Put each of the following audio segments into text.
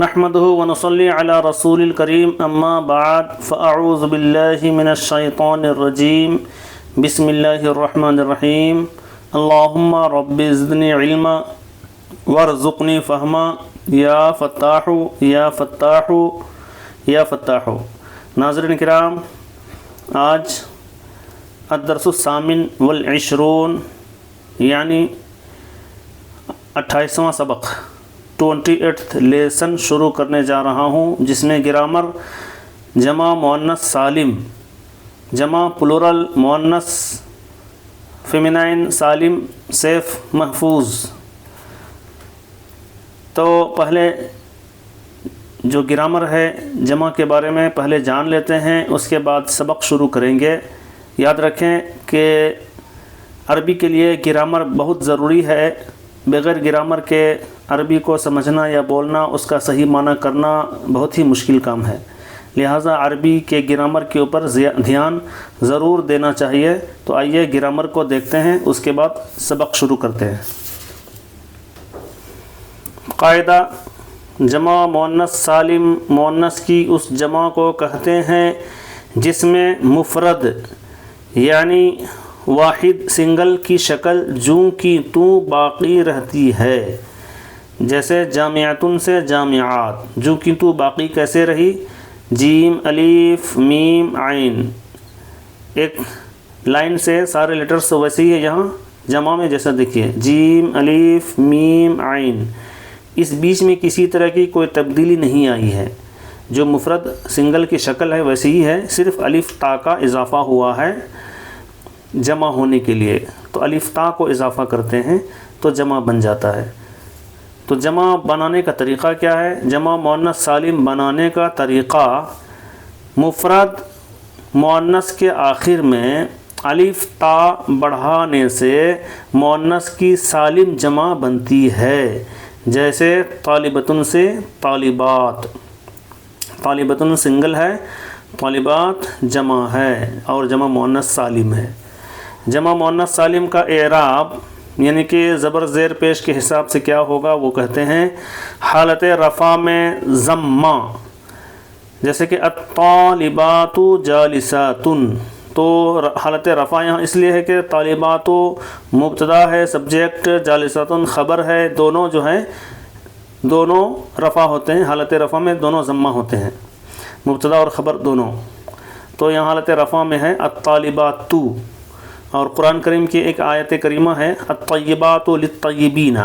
نحمده ونصلي على رسول الكريم اما بعد فاعوذ بالله من الشيطان الرجيم بسم الله الرحمن الرحيم اللهم رب زدني علما وارزقني فهما یا فتاح یا فتاح یا فتاح۔ ناظرین کرام، آج الدرس الثامن والعشرون یعنی 28واں سبق 28th لیسن شروع کرنے جا رہا ہوں، جس میں گرامر جمع مؤنث سالم، جمع پلورل مؤنث فیمینائن سالم سیف محفوظ۔ تو پہلے جو گرامر ہے جمع کے بارے میں پہلے جان لیتے ہیں، اس کے بعد سبق شروع کریں گے۔ یاد رکھیں کہ عربی کے لیے گرامر بہت ضروری ہے۔ بغیر گرامر کے عربی کو سمجھنا یا بولنا، اس کا صحیح معنی کرنا بہت ہی مشکل کام ہے، لہٰذا عربی کے گرامر کے اوپر دھیان ضرور دینا چاہیے۔ تو آئیے گرامر کو دیکھتے ہیں، اس کے بعد سبق شروع کرتے ہیں۔ قاعدہ: جمع مؤنث سالم مؤنث کی اس جمع کو کہتے ہیں جس میں مفرد یعنی واحد سنگل کی شکل جوں کی توں باقی رہتی ہے، جیسے جامعتن سے جامعات، جوں کی توں باقی کیسے رہی؟ جیم الف میم عین، ایک لائن سے سارے لیٹرز ویسے ہی ہے یہاں جمع میں، جیسا دیکھیے جیم الف میم عین، اس بیچ میں کسی طرح کی کوئی تبدیلی نہیں آئی ہے۔ جو مفرد سنگل کی شکل ہے ویسے ہی ہے، صرف الف تا کا اضافہ ہوا ہے جمع ہونے کے لیے، تو الف تا کو اضافہ کرتے ہیں تو جمع بن جاتا ہے۔ تو جمع بنانے کا طریقہ کیا ہے؟ جمع مؤنث سالم بنانے کا طریقہ، مفرد مؤنث کے آخر میں الف تا بڑھانے سے مؤنث کی سالم جمع بنتی ہے، جیسے طالبتن سے طالبات، طالبتن سنگل ہے، طالبات جمع ہے اور جمع مؤنث سالم ہے۔ جمع مؤنث سالم کا اعراب یعنی کہ زبر زیر پیش کے حساب سے کیا ہوگا، وہ کہتے ہیں حالت رفع میں ضمہ، جیسے کہ الطالبات جالساتن، تو حالت رفع یہاں اس لیے ہے کہ طالبات مبتدا ہے، سبجیکٹ، جالساتن خبر ہے، دونوں جو ہیں دونوں رفع ہوتے ہیں، حالت رفع میں دونوں ضمہ ہوتے ہیں، مبتدا اور خبر دونوں۔ تو یہاں حالت رفع میں ہے الطالبات، اور قرآن کریم کی ایک آیت کریمہ ہے الطیبات للطیبین،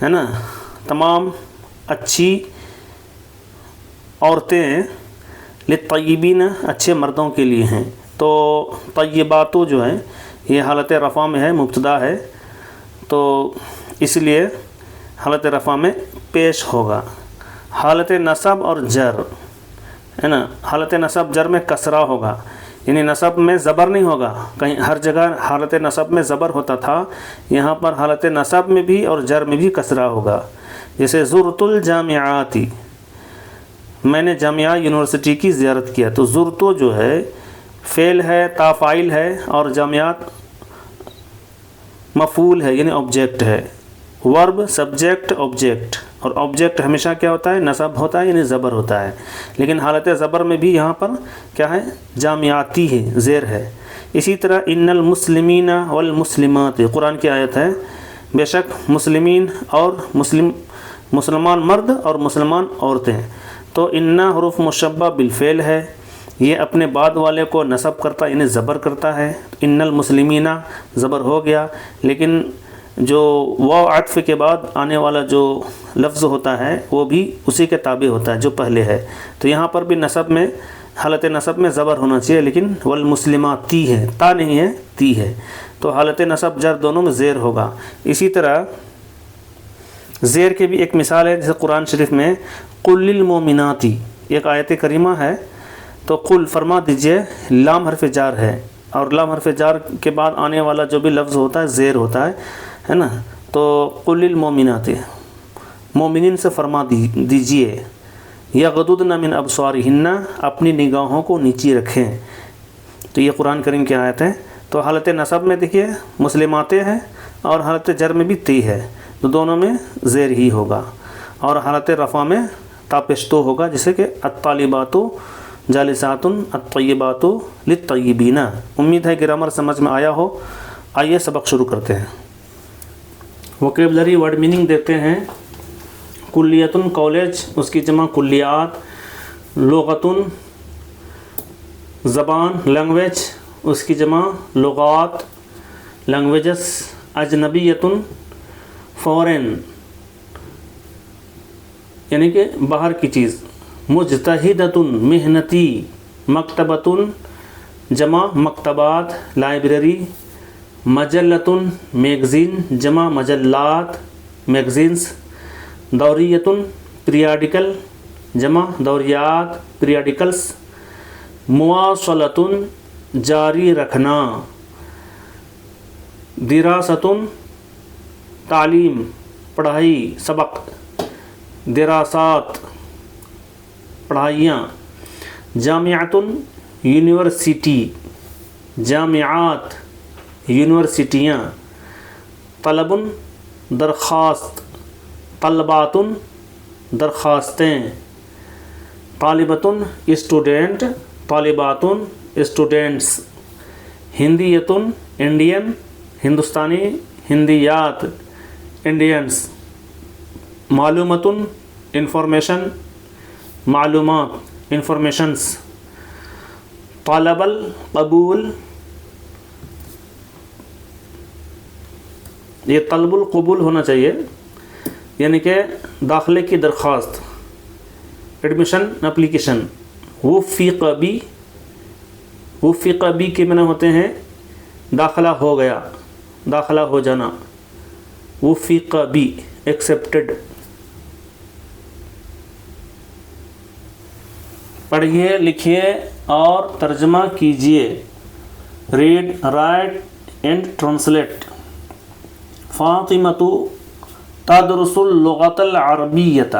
ہے نا، تمام اچھی عورتیں للطیبین اچھے مردوں کے لیے ہیں۔ تو طیبات جو ہے یہ حالت رفع میں ہے، مبتدا ہے، تو اس لیے حالت رفع میں پیش ہوگا۔ حالت نصب اور جر، ہے نا، حالت نصب جر میں کسرہ ہوگا، یعنی نصب میں زبر نہیں ہوگا، کہیں ہر جگہ حالت نصب میں زبر ہوتا تھا، یہاں پر حالت نصب میں بھی اور جر میں بھی کسرہ ہوگا، جیسے زرت الجامعاتی، میں نے جامعہ یونیورسٹی کی زیارت کیا۔ تو زرتو جو ہے فعل ہے، تا فاعل ہے، اور جامعات مفعول ہے یعنی آبجیکٹ ہے، ورب سبجیکٹ آبجیکٹ، اور آبجیکٹ ہمیشہ کیا ہوتا ہے؟ نصب ہوتا ہے یعنی زبر ہوتا ہے، لیکن حالت زبر میں بھی یہاں پر کیا ہے؟ جامعاتی ہے، زیر ہے۔ اسی طرح ان المسلمین والمسلمات، قرآن کی آیت ہے، بے شک مسلمین اور مسلمان مرد اور مسلمان عورتیں۔ تو ان حروف مشبہ بالفعل ہے، یہ اپنے بعد والے کو نصب کرتا یعنی زبر کرتا ہے، ان المسلمین زبر ہو گیا، لیکن جو واو عطف کے بعد آنے والا جو لفظ ہوتا ہے وہ بھی اسی کے تابع ہوتا ہے جو پہلے ہے۔ تو یہاں پر بھی نصب میں حالت نصب میں زبر ہونا چاہیے، لیکن والمسلمات تی ہے، تا نہیں ہے، تی ہے، تو حالت نصب جر دونوں میں زیر ہوگا۔ اسی طرح زیر کے بھی ایک مثال ہے، جیسے قرآن شریف میں قل للمؤمنات، ایک آیت کریمہ ہے، تو قل فرما دیجئے، لام حرف جار ہے، اور لام حرف جار کے بعد آنے والا جو بھی لفظ ہوتا ہے زیر ہوتا ہے نا، تو قل للمؤمنات، مومنین سے فرما دیجئے، یغضضن من ابصارہن، اپنی نگاہوں کو نیچی رکھیں۔ تو یہ قرآن کریم کی آیت ہے۔ تو حالت نصب میں دیکھیے مسلمات ہے، اور حالت جر میں بھی تی ہے، تو دونوں میں زیر ہی ہوگا۔ اور حالت رفع میں تا پیش تو ہوگا، جیسے کہ الطالبات جالسات الطیبات للطیبین۔ امید ہے گرامر سمجھ میں آیا ہو۔ آئیے سبق شروع کرتے ہیں۔ ووکیبلری ورڈ میننگ دیکھتے ہیں۔ کلیتن کالج، اس کی جمع کلیات۔ لغتن زبان لینگویج، اس کی جمع لغات لینگویجز۔ اجنبیتن فورن یعنی کہ باہر کی چیز۔ مجتہدتن محنتی۔ مکتبتن جمع مکتبات لائبریری۔ مجلتن میگزین، جمع مجلات میگزینس۔ دوریتن پیریاڈیکل، جمع دوریات پیریاڈیکلس۔ مواصلتن جاری رکھنا۔ دراستن تعلیم پڑھائی سبق۔ دراسات پڑھائیاں۔ جامعتن یونیورسٹی، جامعات یونیورسٹیاں۔ طلبن درخواست، طلباتن درخواستیں۔ طالبتن اسٹوڈنٹ، طالباتن اسٹوڈنٹس۔ ہندیتن انڈین، ہندوستانی، ہندیات انڈینس۔ معلومتن انفارمیشن، معلومات انفارمیشنس۔ طلب القبول، یہ طلب القبول ہونا چاہیے، یعنی کہ داخلے کی درخواست، ایڈمیشن اپلیکیشن۔ وفق بی، وفق بی کے معنی ہوتے ہیں داخلہ ہو گیا، داخلہ ہو جانا۔ وفق بی ایکسیپٹڈ۔ پڑھیے لکھیے اور ترجمہ کیجیے۔ Read write and translate. Fatima تدرس اللغۃ العربیۃ،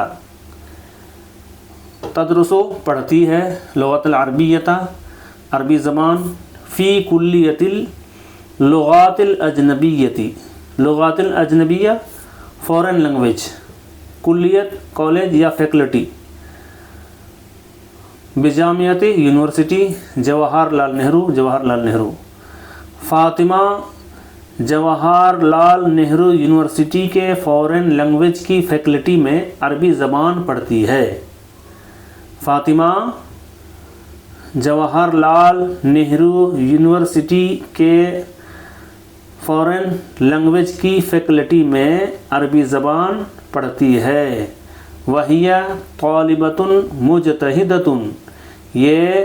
تدرس پڑھتی ہے، لغۃ العربیۃ عربی زبان۔ فی کلیۃ اللغات الاجنبیۃ، لغات الاجنبیہ فورن لینگویج۔ کلیت کالج یا faculty. بجامعۃ university, Jawahar Lal Nehru, Jawahar Lal Nehru. Fatima Jawahar Lal Nehru university کے فورن لینگویج کی فیکلٹی میں عربی زبان پڑھتی ہے۔ فاطمہ جواہر لال نہرو یونیورسٹی کے فورن لینگویج کی فیکلٹی میں عربی زبان پڑھتی ہے۔ وہی طالبۃ مجتہدۃ، یہ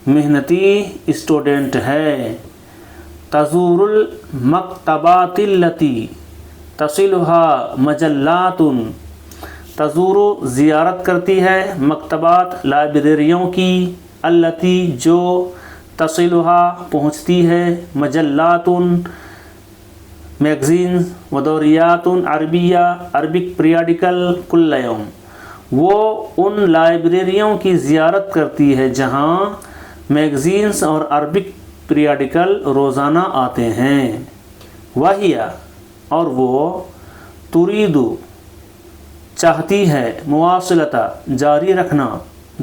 محنتی اسٹوڈنٹ ہے۔ تزور المکتبات التی تصلها مجلات، تزور زیارت کرتی ہے، مکتبات لائبریریوں کی، التی جو، تصلها پہنچتی ہے، مجلات میگزین، ودوریات عربیہ عربک پیریاڈیکل کل یوم، وہ ان لائبریریوں کی زیارت کرتی ہے جہاں میگزینز اور عربک پیریاڈیکل روزانہ آتے ہیں۔ وہی اور وہ ترید چاہتی ہے، مواصلت جاری رکھنا،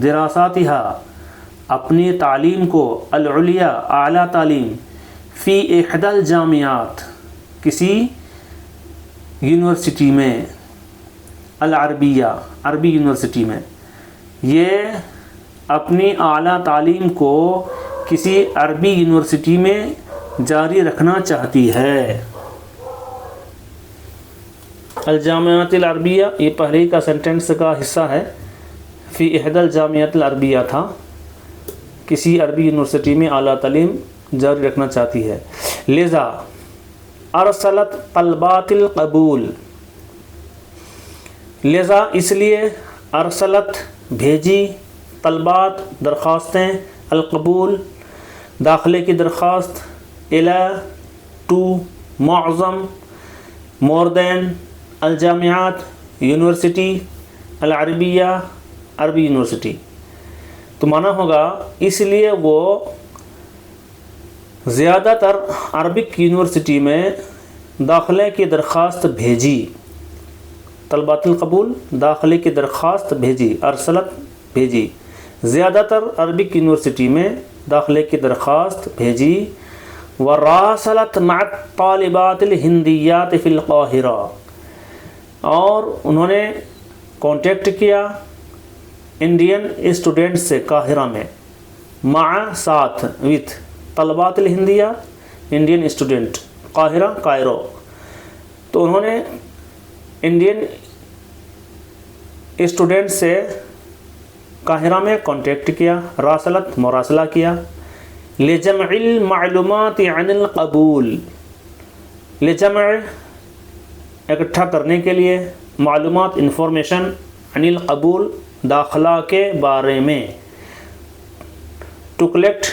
دراساتہا اپنی تعلیم کو، العلیہ اعلیٰ تعلیم، فی احدی الجامعات کسی یونیورسٹی میں، العربیہ عربی یونیورسٹی میں، یہ اپنی اعلیٰ تعلیم کو کسی عربی یونیورسٹی میں جاری رکھنا چاہتی ہے۔ الجامعات العربیہ یہ پہلے کا سینٹنس کا حصہ ہے۔ فی احدی الجامعات العربیہ تھا، کسی عربی یونیورسٹی میں اعلیٰ تعلیم جاری رکھنا چاہتی ہے۔ لذا ارسلت طلبات القبول، لذا اس لیے، ارسلت بھیجی، طلبات درخواستیں، القبول داخلے کی درخواست، الی to Moazzam more then, الجامعات university, العربیہ عربی یونیورسٹی۔ تو معنی ہوگا اس لیے وہ زیادہ تر عربک یونیورسٹی میں داخلے کی درخواست بھیجی۔ طلبات القبول داخلے کی درخواست بھیجی، ارسلت بھیجی، زیادہ تر عربک یونیورسٹی میں داخلے کی درخواست بھیجی، وراسلت مع طالبات الہندیات فی القاہرہ، اور انہوں نے کانٹیکٹ کیا انڈین اسٹوڈنٹ سے قاہرہ میں، مع ساتھ، وتھ طلبات الہندیہ انڈین اسٹوڈنٹ، قاہرہ کائرو، تو انہوں نے انڈین اسٹوڈنٹ سے قاہرہ میں کانٹیکٹ کیا، راسلت مراسلہ کیا، لجمع المعلومات عن القبول، لجمع اکٹھا کرنے کے لیے، معلومات انفارمیشن، عن القبول داخلہ کے بارے میں، to collect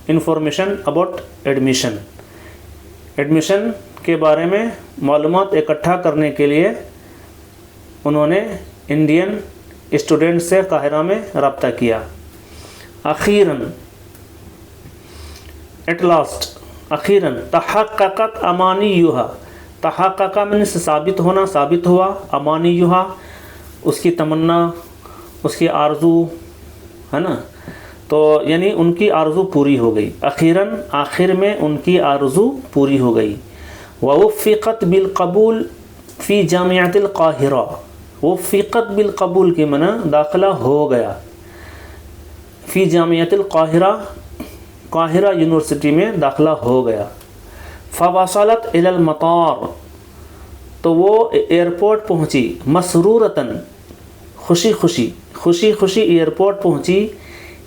information about admission, admission کے بارے میں معلومات اکٹھا کرنے کے لیے انہوں نے انڈین اسٹوڈنٹ سے قاہرہ میں رابطہ کیا۔ اخیراً، ایٹ لاسٹ، اخیراً، تحققت امانیہا، تحقق من سے ثابت ہونا، ثابت ہوا، امانیہا اس کی تمنا، اس کی آرزو ہے نا، تو یعنی ان کی آرزو پوری ہو گئی، اخیراً آخر میں ان کی آرزو پوری ہو گئی۔ ووفقت بالقبول فی جامعۃ القاہرہ، وفقت بالقبول کے معنی داخلہ ہو گیا، فی جامعۃ القاہرہ قاہرہ یونیورسٹی میں داخلہ ہو گیا۔ فوصلت الی المطار، تو وہ ایئرپورٹ پہنچی، مسرورتاً خوشی خوشی، خوشی خوشی ایئرپورٹ پہنچی،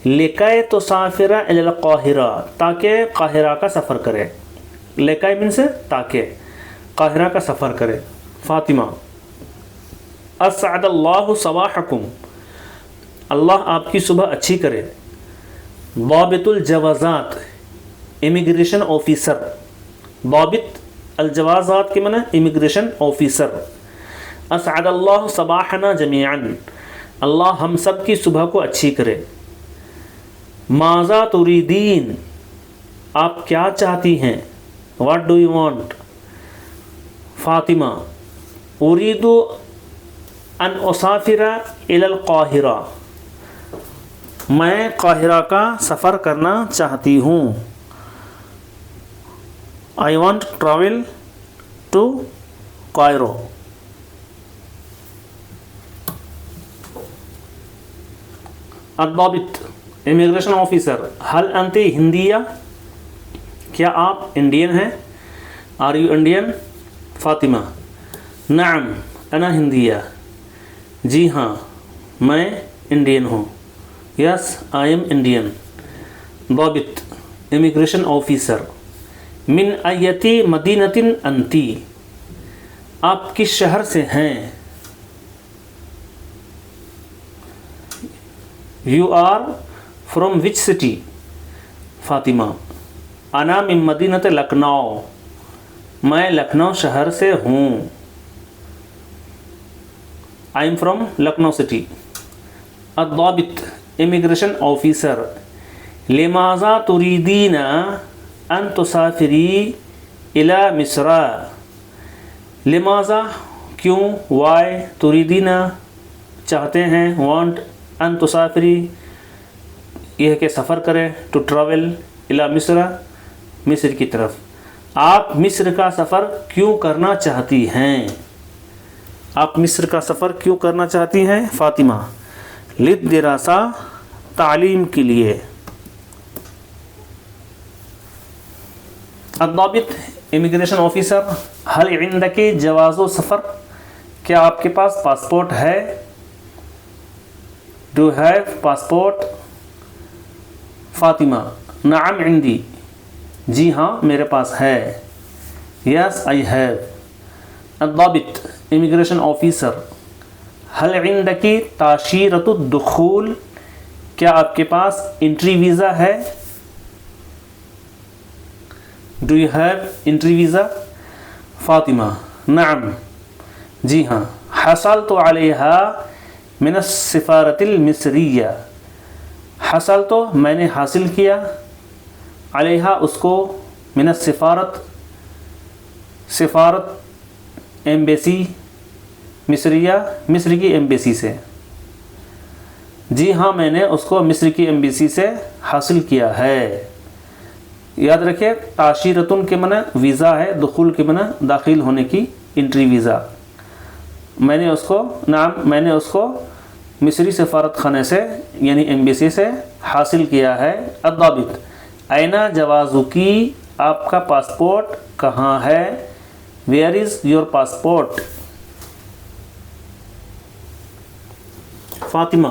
لکے تسافر الی القاہرہ تاکہ قاہرہ کا سفر کرے، لکے من سے تاکہ قاہرہ کا سفر کرے۔ فاطمہ، اسعد اللہ صباحکم، اللہ آپ کی صبح اچھی کرے۔ ضابط الجوازات، امیگریشن آفیسر، ضابط الجوازات کے معنی امیگریشن آفیسر۔ اسعد اللہ صباحنا جمیعاً، اللہ ہم سب کی صبح کو اچھی کرے۔ ماذا تريدين، آپ کیا چاہتی ہیں، what do you want۔ Fatima, اريد ان اسافر الى القاہرہ، میں قاہرہ کا سفر کرنا چاہتی ہوں۔ I want to travel to Cairo۔ الضابط، امیگریشن آفیسر، هل انت ہندیہ، کیا آپ انڈین ہیں، are you Indian۔ فاطمہ، نعم انا ہندیہ، جی ہاں میں انڈین ہوں، یس آئی ایم انڈین۔ ضابط، امیگریشن آفیسر، من ایتی مدینۃ انتی، آپ کس شہر سے ہیں، you are from which city. Fatima, انا من مدینۃ لکھنؤ، میں لکھنؤ شہر سے ہوں، I am from Lucknow city. الضابط، امیگریشن آفیسر، لماذا تريدين ان تسافری الى مصر، لماذا کیوں، وائی، تريدين چاہتے ہیں، وانٹ، ان تسافری یہ کہ سفر کرے، ٹو ٹریول، الى مصر مصر کی طرف، آپ مصر کا سفر کیوں کرنا چاہتی ہیں، آپ مصر کا سفر کیوں کرنا چاہتی ہیں۔ فاطمہ، للدراسہ، تعلیم کے لیے۔ الضابط، امیگریشن آفیسر، هل عندك جواز سفر، کیا آپ کے پاس پاسپورٹ ہے، do you have passport. Fatima, نعم عندي، جی ہاں میرے پاس ہے، یس آئی ہیو۔ الضابط، امیگریشن آفیسر، هل عندك تاشیرۃ الدخول، کیا آپ کے پاس انٹری ویزا ہے، do you have entry visa. Fatima, نعم، جی ہاں، حصلت علیہا من السفارۃ المصریہ، حصلت میں نے حاصل کیا، علیہا اس کو، من السفارت، سفارت ایمبیسی، مصریہ، مصر کی ایمبیسی سے. جی ہاں میں نے اس کو مصر کی ایمبیسی سے حاصل کیا ہے. یاد رکھیں تاشیرتن کے معنی ویزا ہے، دخول کے معنی داخل ہونے کی انٹری ویزا. میں نے اس کو مصری سفارت خانے سے یعنی ایمبیسی سے حاصل کیا ہے. الضابط این جوازکی، آپ کا پاسپورٹ کہاں ہے؟ Where is your passport? Fatima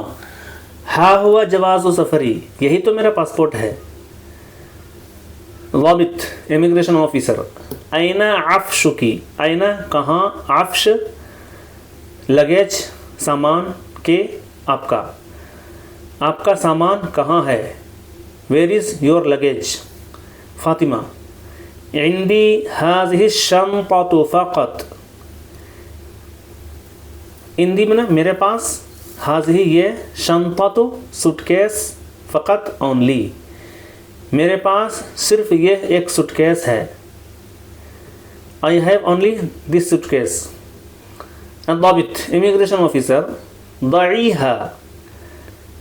ہا ہوا جواز و سفری، یہی تو میرا پاسپورٹ ہے. ضابط امیگریشن آفیسر این عفشکی، این کہاں، عفش لگیج سامان کے، آپ کا سامان کہاں ہے؟ Where is your luggage? Fatima عندی هذه الشنطة فقط، عندی میں میرے پاس، هذه یہ، شنطة سوٹ کیس، فقط اونلی، میرے پاس صرف یہ ایک سوٹ کیس ہے. I have only this suitcase. الضابط امیگریشن آفیسر ضعیها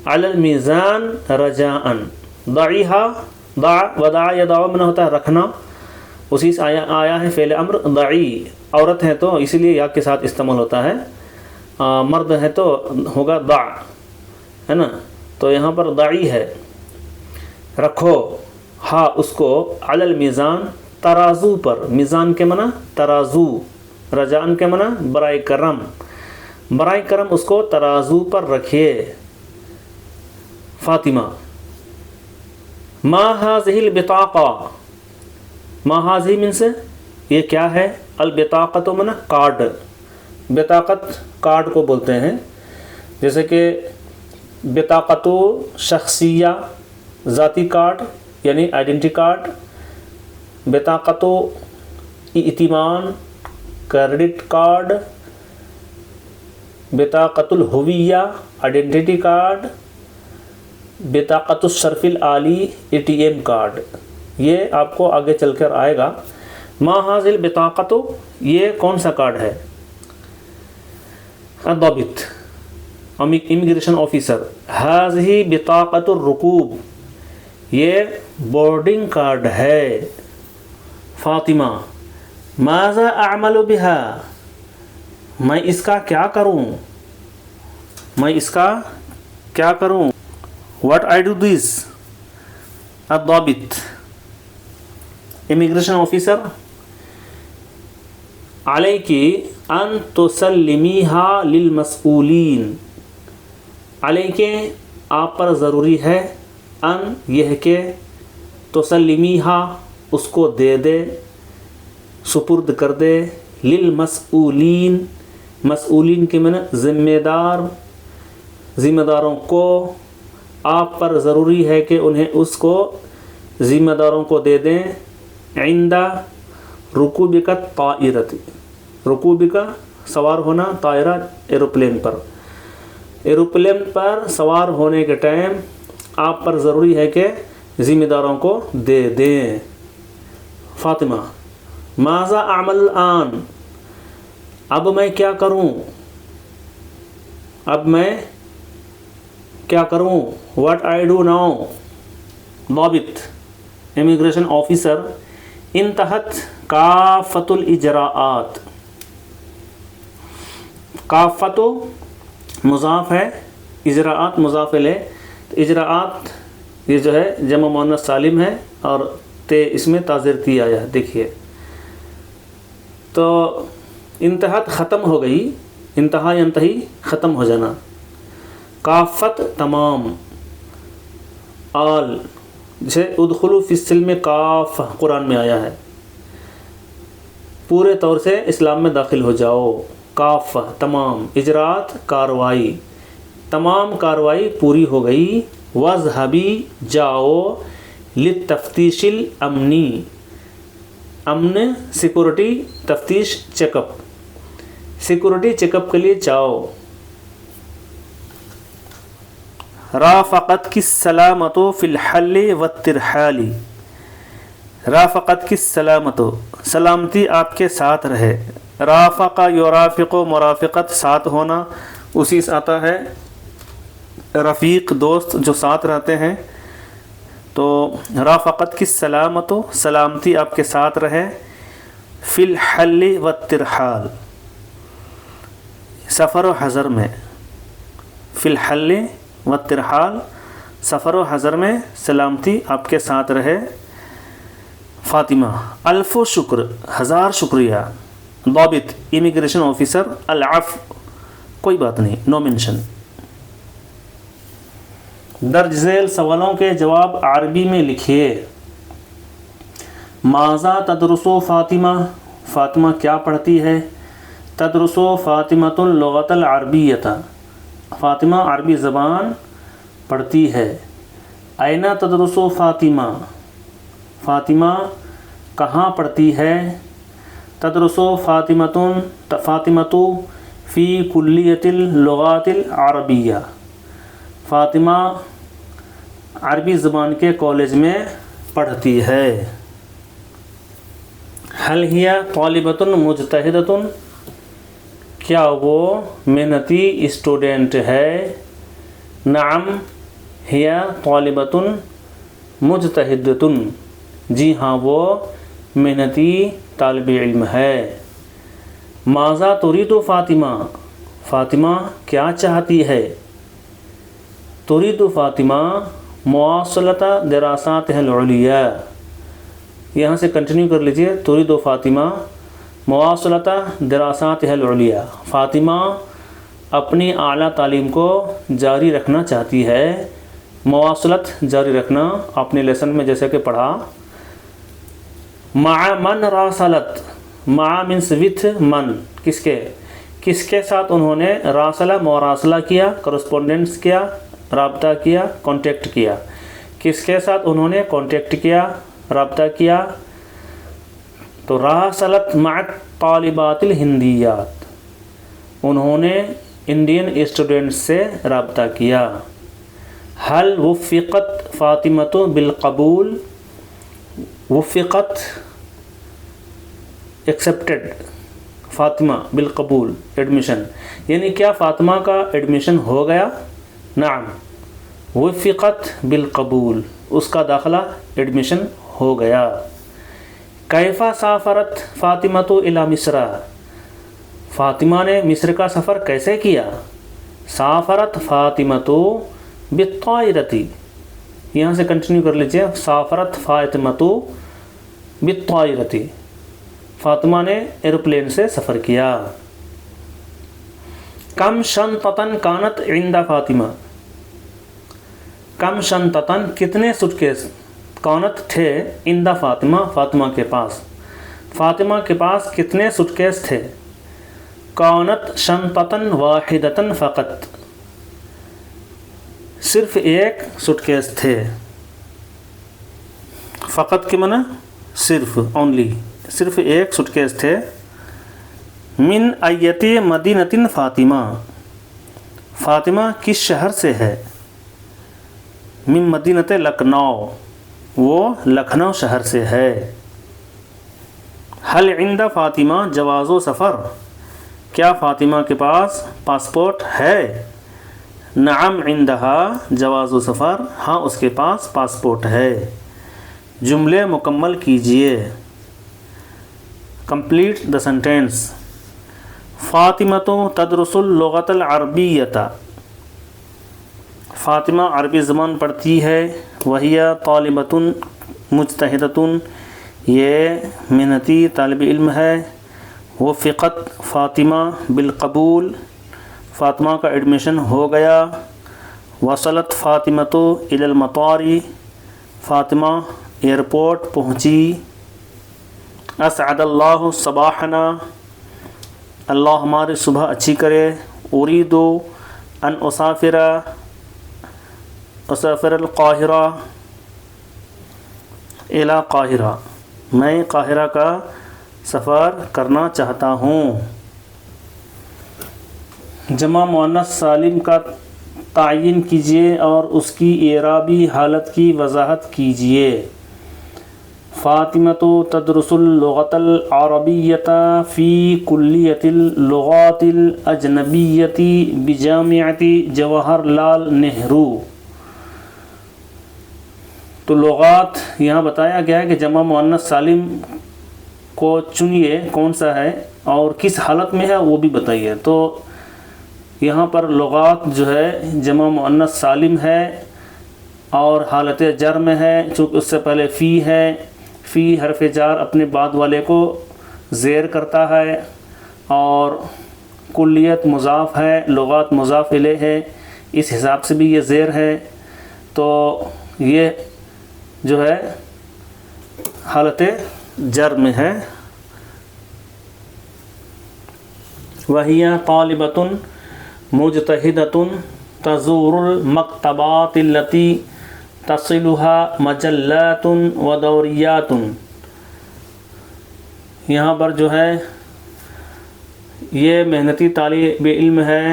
على الميزان رجاء، ضعیها ضع وضع یضع من ہوتا ہے رکھنا، اسی سے آیا ہے فعل امر. ضعی عورت ہے تو اسی لیے یا کے ساتھ استعمال ہوتا ہے، مرد ہے تو ہوگا ضع، ہے نا. تو یہاں پر ضعی ہے، رکھو، ہاں اس کو، علی المیزان ترازو پر، میزان کے معنی ترازو، رجان کے معنی برائے کرم، برائے کرم اس کو ترازو پر رکھیے. فاطمہ ما هذه البطاقہ، ما هذه من سے یہ کیا ہے، البطاقۃ معنی کارڈ، بطاقت کارڈ کو بولتے ہیں. جیسے کہ بطاقت شخصیہ ذاتی کارڈ یعنی آئیڈینٹی کارڈ، بطاقت ائتمان کریڈٹ کارڈ، بطاقت الہویہ آئیڈینٹی کارڈ، بطاقت الشرف العالی ATM کارڈ. یہ آپ کو آگے چل کر آئے گا. ما هذه البطاقۃ، یہ کون سا کارڈ ہے؟ الضابط امیگریشن آفیسر هذه بطاقۃ الرکوب، یہ بورڈنگ کارڈ ہے. فاطمہ ماذا اعمل بها، میں اس کا کیا کروں، میں اس کا کیا کروں؟ What I do this. الضابط امیگریشن آفیسر علیک ان تسلمیها للمسئولین، علیک آپ پر ضروری ہے، ان یہ کہ، تسلمیها اس کو دے دے، سپرد کر دے، للمسئولین مسئولین کے معنی ذمہ دار، ذمہ داروں کو، آپ پر ضروری ہے کہ انہیں اس کو ذمہ داروں کو دے دیں. عند رکوبک الطائرۃ، رکوبک سوار ہونا، طائرہ ایروپلین پر، ایروپلین پر سوار ہونے کے ٹائم آپ پر ضروری ہے کہ ذمہ داروں کو دے دیں. فاطمہ ماذا اعمل الآن، اب میں کیا کروں، اب میں کیا کروں، what I do now. ضابط امیگریشن آفیسر انتہت کافۃ الاجراءات، کافۃ مضاف ہے، اجراءات مضاف الیہ. اجراءات یہ جو ہے جمع مؤنث سالم ہے اور تے اس میں تازرتی آیا ہے. دیکھیے تو انتہت ختم ہو گئی، انتہا ینتہی ختم ہو جانا. کافت تمام، آل جیسے ادخلوا فی السلم کاف قرآن میں آیا ہے، پورے طور سے اسلام میں داخل ہو جاؤ. کاف تمام، اجرات کاروائی، تمام کاروائی پوری ہو گئی. وذهبی جاؤ، للتفتیش الامنی، امن سیکورٹی تفتیش check up, security check up کے لیے جاؤ. رافقت کی سلامت فی الحل والترحال، رافقت کی سلامت سلامتی آپ کے ساتھ رہے، رافق یرافق مرافقت ساتھ ہونا، اسی سے آتا ہے رفیق دوست جو ساتھ رہتے ہیں. تو رافقت کی سلامت و سلامتی آپ کے ساتھ رہے. فی الحل والترحال سفر و حضر میں، فی الحل والترحال سفر و حضر میں سلامتی آپ کے ساتھ رہے. فاطمہ الف شکر ہزار شکریہ. ضابط امیگریشن آفیسر. العفو کوئی بات نہیں، نو مینشن. درج ذیل سوالوں کے جواب عربی میں لکھیے. ماذا تدرسو فاطمہ، فاطمہ کیا پڑھتی ہے؟ تدرسو فاطمۃ اللغۃ العربیۃ، فاطمہ عربی زبان پڑھتی ہے. این تدرسو فاطمہ، فاطمہ کہاں پڑھتی ہے؟ تدرسو فاطمۃ فی کلیۃ اللغات العربیہ، فاطمہ عربی زبان کے کالج میں پڑھتی ہے. حل ہی طالبۃ مجتہدۃ، کیا وہ محنتی اسٹوڈنٹ ہے؟ نعم ہی طالبۃ مجتہدۃ، جی ہاں وہ محنتی طالب علم ہے. ماذا تريد فاطمہ، فاطمہ کیا چاہتی ہے؟ تريد فاطمہ مواصلۃ دراساتها العلیہ، یہاں سے کنٹینیو کر لیجئے. تريد فاطمہ مواصلۃ دراساتها العلیہ، فاطمہ اپنی اعلیٰ تعلیم کو جاری رکھنا چاہتی ہے. مواصلت جاری رکھنا آپ نے لیسن میں جیسے کہ پڑھا. مع من راسلت، مع مینس وتھ من، کس کے ساتھ انہوں نے راسلہ مراسلہ کیا، کرسپونڈنس کیا، رابطہ کیا، کانٹیکٹ کیا. کس کے ساتھ انہوں نے کانٹیکٹ کیا، رابطہ کیا؟ تو راسلت مع طالبات الہندیات، انہوں نے انڈین اسٹوڈنٹس سے رابطہ کیا. حل وفقت فاطمۃ بالقبول، وفقت ایکسیپٹڈ فاطمہ بالقبول ایڈمیشن، یعنی کیا فاطمہ کا ایڈمیشن ہو گیا؟ نعم وفقت بالقبول، اس کا داخلہ ایڈمیشن ہو گیا. کیف سافرت فاطمۃ الی مصر، فاطمہ نے مصر کا سفر کیسے کیا؟ سافرت فاطمۃ بالطائرۃ، یہاں سے کنٹینیو کر لیجیے. سافرت فاطمۃ بالطائرۃ، فاطمہ نے ایروپلین سے سفر کیا. کم شنطۃ کانت عند فاطمہ، کم شنطۃ کتنے سوٹ کیس، کانت تھے، عند فاطمہ فاطمہ کے پاس، فاطمہ کے پاس کتنے سوٹ کیس تھے؟ کانت شنطۃ واحدۃ فقط، صرف ایک سوٹ کیس تھے. فقط کے معنی صرف، اونلی، صرف ایک سوٹ کیس تھے. من ایتی مدینۃ فاطمہ، فاطمہ کس شہر سے ہے؟ من مدینۃ لکھنؤ، وہ لکھنؤ شہر سے ہے. حل عند فاطمہ جواز و سفر، کیا فاطمہ کے پاس پاسپورٹ ہے؟ نعم عندہا جواز و سفر، ہاں اس کے پاس پاسپورٹ ہے. جملے مکمل کیجئے. Complete the sentence. فاطمۃ تدرس اللغۃ العربیۃ، فاطمہ عربی زبان پڑھتی ہے. وہی طالبۃ مجتہدۃ، یہ محنتی طالب علم ہے. وفقت فاطمہ بالقبول، فاطمہ کا ایڈمیشن ہو گیا. وصلت فاطمۃ الی المطار، فاطمہ ایئرپورٹ پہنچی. اسعد اللہ صباحنا، اللہ ہماری صبح اچھی کرے. اريد ان اسافر القاہرہ الی قاہرہ، میں قاہرہ کا سفر کرنا چاہتا ہوں. جمع مؤنث سالم کا تعین کیجیے اور اس کی اعرابی حالت کی وضاحت کیجیے. فاطمۃ تدرس اللغۃ العربیۃ فی کلیۃ اللغات الاجنبیۃ بجامعۃ جواہر لال نہرو۔ تو لغات یہاں بتایا گیا ہے کہ جمع مؤنث سالم کو چنیے کون سا ہے اور کس حالت میں ہے وہ بھی بتائیے۔ تو یہاں پر لغات جو ہے جمع مؤنث سالم ہے اور حالت جر میں ہے، چونکہ اس سے پہلے فی ہے، فی حرف جار اپنے بعد والے کو زیر کرتا ہے، اور کلیت مضاف ہے، لغات مضاف الیہ ہے، اس حساب سے بھی یہ زیر ہے۔ تو یہ جو ہے حالت جر میں ہے۔ وَهِيَ طَالِبَةٌ مُجْتَهِدَةٌ تَزُورُ الْمَكْتَبَاتِ الَّتِي تَصِلُهَا مَجَلَّاتٌ وَدَوْرِيَّاتٌ۔ یہاں پر جو ہے یہ محنتی طالب علم ہے،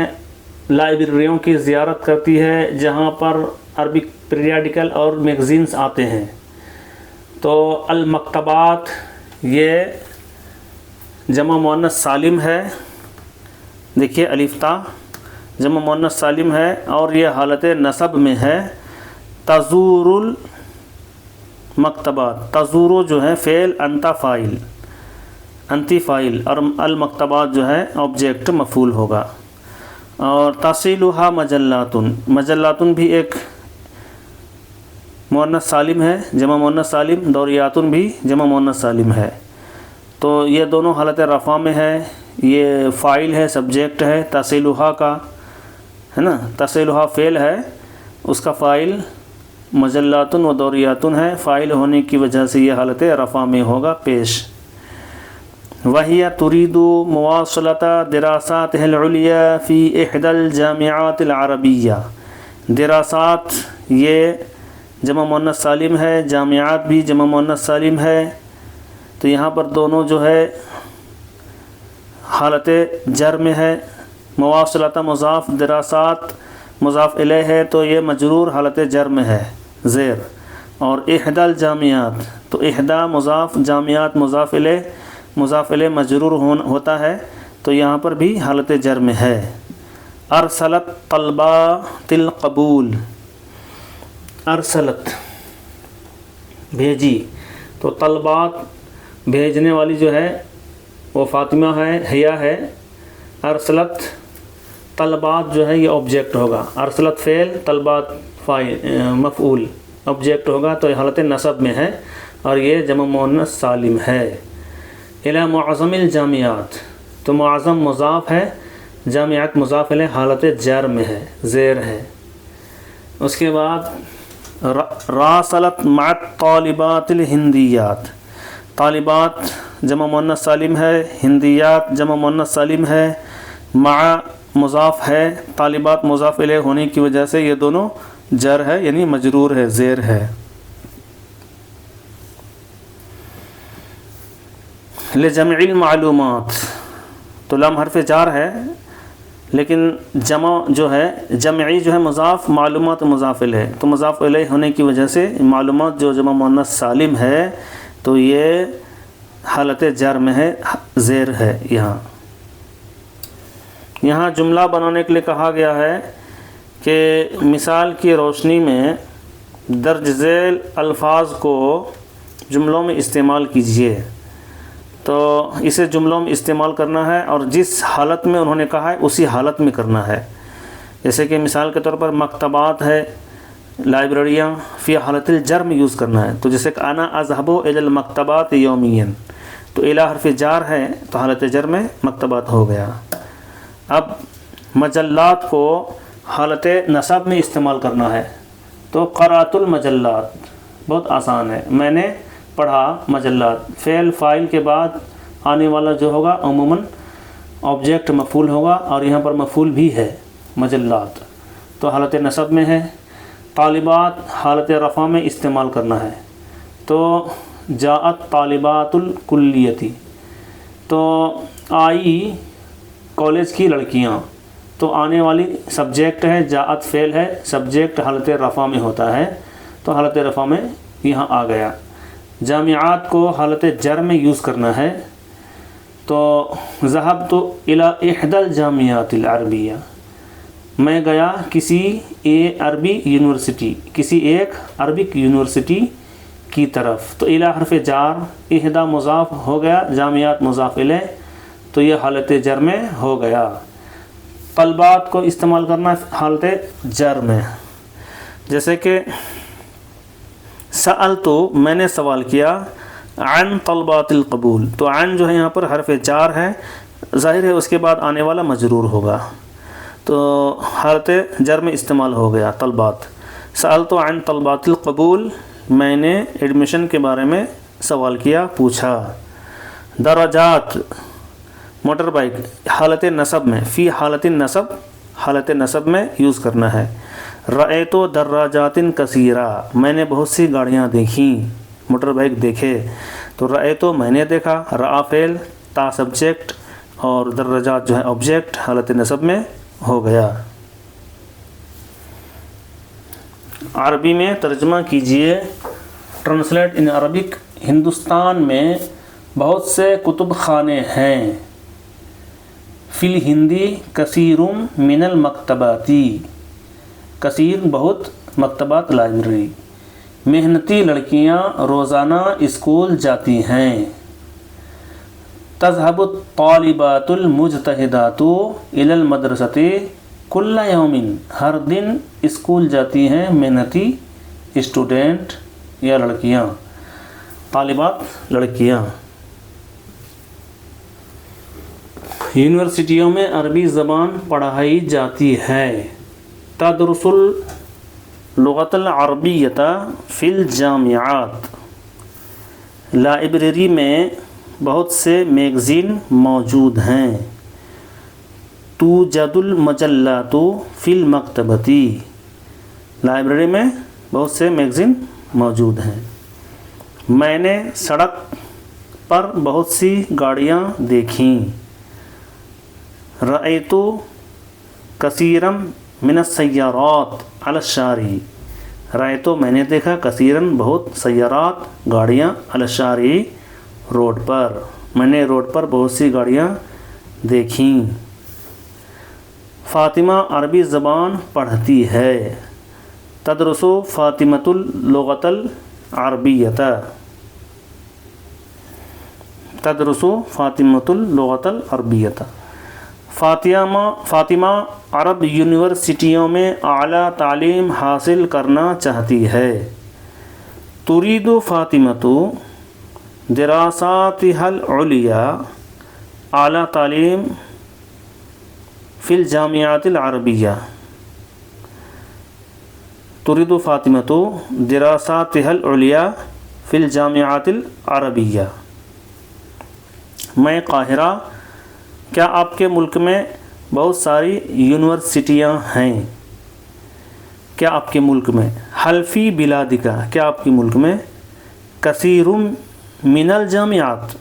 لائبریریوں کی زیارت کرتی ہے جہاں پر عربک پیریاڈیکل اور میگزینز آتے ہیں۔ تو المکتبات یہ جمع مؤنث سالم ہے، دیکھیے الف تا جمع مؤنث سالم ہے اور یہ حالت نصب میں ہے۔ تزور المکتبات، تزورو جو ہے فعل، انتا فاعل، انتی فاعل، اور المکتبات جو ہے آبجیکٹ مفعول ہوگا۔ اور تصلها مجلاتن، مجلاتن بھی ایک مؤنث سالم ہے، جمع مؤنث سالم، دوریاتن بھی جمع مؤنث سالم ہے۔ تو یہ دونوں حالت رفع میں ہے، یہ فاعل ہے، سبجیکٹ ہے تصلها کا، ہے نا، تصلها فعل ہے، اس کا فاعل مجلاتن و دوریاتن ہے، فاعل ہونے کی وجہ سے یہ حالت رفع میں ہوگا پیش۔ وَهِيَ تُرِيدُ مُوَاصَلَةَ دِرَاسَاتِهِ الْعُلْيَا فِي إِحْدَى الْجَامِعَاتِ الْعَرَبِيَّةِ۔ دراسات یہ جمع مؤنث سالم ہے، جامعات بھی جمع مؤنث سالم ہے، تو یہاں پر دونوں جو ہے حالت جر میں ہے۔ مواصلۃ مضاف، دراسات مضاف الیہ ہے تو یہ مجرور حالت جر میں ہے، زیر۔ اور احدی الجامعات، تو احدی مضاف، جامعات مضاف الیہ، مضاف الیہ مجرور ہوتا ہے تو یہاں پر بھی حالت جر میں ہے۔ ارسلت طلبات القبول، ارسلت بھیجی، تو طلبات بھیجنے والی جو ہے وہ فاطمہ ہے، حیا ہے۔ ارسلت طلبات جو ہے یہ آبجیکٹ ہوگا، ارسلت فعل، طلبات فاعل مفعول، آبجیکٹ ہوگا تو یہ حالت نصب میں ہے اور یہ جمع مؤنث سالم ہے۔ الی معظم الجامعات، تو معظم مضاف ہے، جامعات مضاف الیہ حالت جر میں ہے، زیر ہے۔ اس کے بعد راسلت مع الطالبات الہندیات، طالبات جمع مؤنث سالم ہے، ہندیات جمع مؤنث سالم ہے، مع مضاف ہے، طالبات مضاف الیہ ہونے کی وجہ سے یہ دونوں جر ہے، یعنی مجرور ہے، زیر ہے۔ لجمع المعلومات، تو لام حرف جار ہے لیکن جمع جو ہے، جمعی جو ہے مضاف، معلومات مضاف الیہ، تو مضاف الیہ ہونے کی وجہ سے معلومات جو جمع مؤنث سالم ہے تو یہ حالت جر میں ہے، زیر ہے۔ یہاں جملہ بنانے کے لیے کہا گیا ہے کہ مثال کی روشنی میں درج ذیل الفاظ کو جملوں میں استعمال کیجیے۔ تو اسے جملوں میں استعمال کرنا ہے اور جس حالت میں انہوں نے کہا ہے اسی حالت میں کرنا ہے۔ جیسے کہ مثال کے طور پر مکتبات ہے، لائبریریاں، فی حالت الجر میں یوز کرنا ہے، تو جیسے کہ انا اذهب الى المکتبات یومیا، تو الی حرف جار ہے تو حالت جر میں مکتبات ہو گیا۔ اب مجلات کو حالت نصب میں استعمال کرنا ہے، تو قرأت المجلات، بہت آسان ہے، میں نے پڑھا مجلات، فعل فاعل کے بعد آنے والا جو ہوگا عموماً آبجیکٹ مفعول ہوگا، اور یہاں پر مفعول بھی ہے مجلات، تو حالت نصب میں ہے۔ طالبات حالت رفع میں استعمال کرنا ہے، تو جاءت طالبات الکلیتی، تو آئی کالج کی لڑکیاں، تو آنے والی سبجیکٹ ہے، جاءت فعل ہے، سبجیکٹ حالت رفع میں ہوتا ہے تو حالت رفع میں یہاں آ گیا۔ جامعات کو حالت جر میں یوز کرنا ہے تو ذهبت الى احدى الجامعات العربیہ، میں گیا کسی عربی یونیورسٹی، کسی ایک عربک یونیورسٹی کی طرف. تو الی حرف جار، احدى مضاف ہو گیا، جامعات مضاف الیہ، تو یہ حالت جر میں ہو گیا. طلبات کو استعمال کرنا حالت جر میں، جیسے کہ سألت، میں نے سوال کیا، عن طلبات القبول، تو عن جو ہے یہاں پر حرف جار ہے، ظاہر ہے اس کے بعد آنے والا مجرور ہوگا، تو حالت جر میں استعمال ہو گیا طلبات. سألت عن طلبات القبول، میں نے ایڈمیشن کے بارے میں سوال کیا، پوچھا. درجات موٹر بائک، حالت نصب میں، فی حالت نصب، حالت نصب میں یوز کرنا ہے. رأیت دراجات کثیرہ، میں نے بہت سی گاڑیاں دیکھیں، موٹر بائک دیکھے. تو رأیت میں نے دیکھا، رأى فعل، تا سبجیکٹ اور دراجات جو ہے آبجیکٹ، حالت نصب میں ہو گیا. عربی میں ترجمہ کیجئے. Translate in Arabic. ہندوستان میں بہت سے کتب خانے ہیں. فی الہندی کثیر من المکتباتی، کثیر بہت، مکتبات لائبریری. محنتی لڑکیاں روزانہ اسکول جاتی ہیں. تذهب الطالبات المجتہدات الی المدرسۃ کل یوم، ہر دن اسکول جاتی ہیں محنتی اسٹوڈنٹ یا لڑکیاں، طالبات لڑکیاں. یونیورسٹیوں میں عربی زبان پڑھائی جاتی ہے. تدرس اللغة العربیة فی الجامعات، لائبریری میں بہت سے میگزین موجود ہیں. توجد المجلات فی المکتبۃ، لائبریری میں بہت سے میگزین موجود ہیں. میں نے سڑک پر بہت سی گاڑیاں دیکھیں. رأیت کثیرا من السیارات علی الشارع، رأیت میں نے دیکھا، کثیراً بہت، سیارات گاڑیاں، علی الشارع روڈ پر، میں نے روڈ پر بہت سی گاڑیاں دیکھیں. فاطمہ عربی زبان پڑھتی ہے. تدرس فاطمۃ اللغة العربیۃ، تدرس فاطمۃ اللغة العربیۃ. فاطمہ عرب یونیورسٹیوں میں اعلیٰ تعلیم حاصل کرنا چاہتی ہے. تريد فاطمۃ دراساتها العلیٰ، اعلیٰ تعلیم فی الجامعات العربیہ. تريد فاطمۃ دراساتها العلیٰ فی الجامعات العربیہ. میں قاہرہ، کیا آپ کے ملک میں بہت ساری یونیورسٹیاں ہیں؟ کیا آپ کے ملک میں. حل فی بلادک، کیا آپ کے ملک میں. کثیر من الجامعات،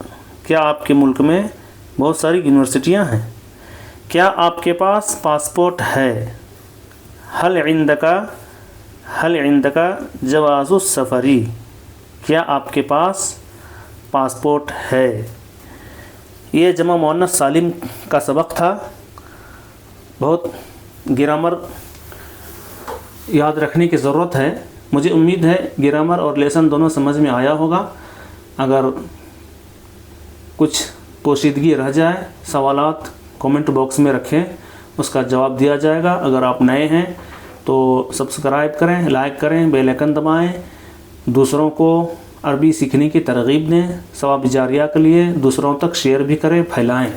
کیا آپ کے ملک میں بہت ساری یونیورسٹیاں ہیں. کیا آپ کے پاس پاسپورٹ ہے. حل عندک، حل عندک جواز السفر، کیا آپ کے پاس پاسپورٹ ہے. یہ جمع مؤنث سالم کا سبق تھا. بہت گرامر یاد رکھنے کی ضرورت ہے. مجھے امید ہے گرامر اور لیسن دونوں سمجھ میں آیا ہوگا. اگر کچھ پوشیدگی رہ جائے، سوالات کومنٹ باکس میں رکھیں، اس کا جواب دیا جائے گا. اگر آپ نئے ہیں تو سبسکرائب کریں، لائک کریں، بیل آئیکن دبائیں. دوسروں کو عربی سیکھنے کی ترغیب دیں. ثواب جاریہ کے لیے دوسروں تک شیئر بھی کریں، پھیلائیں.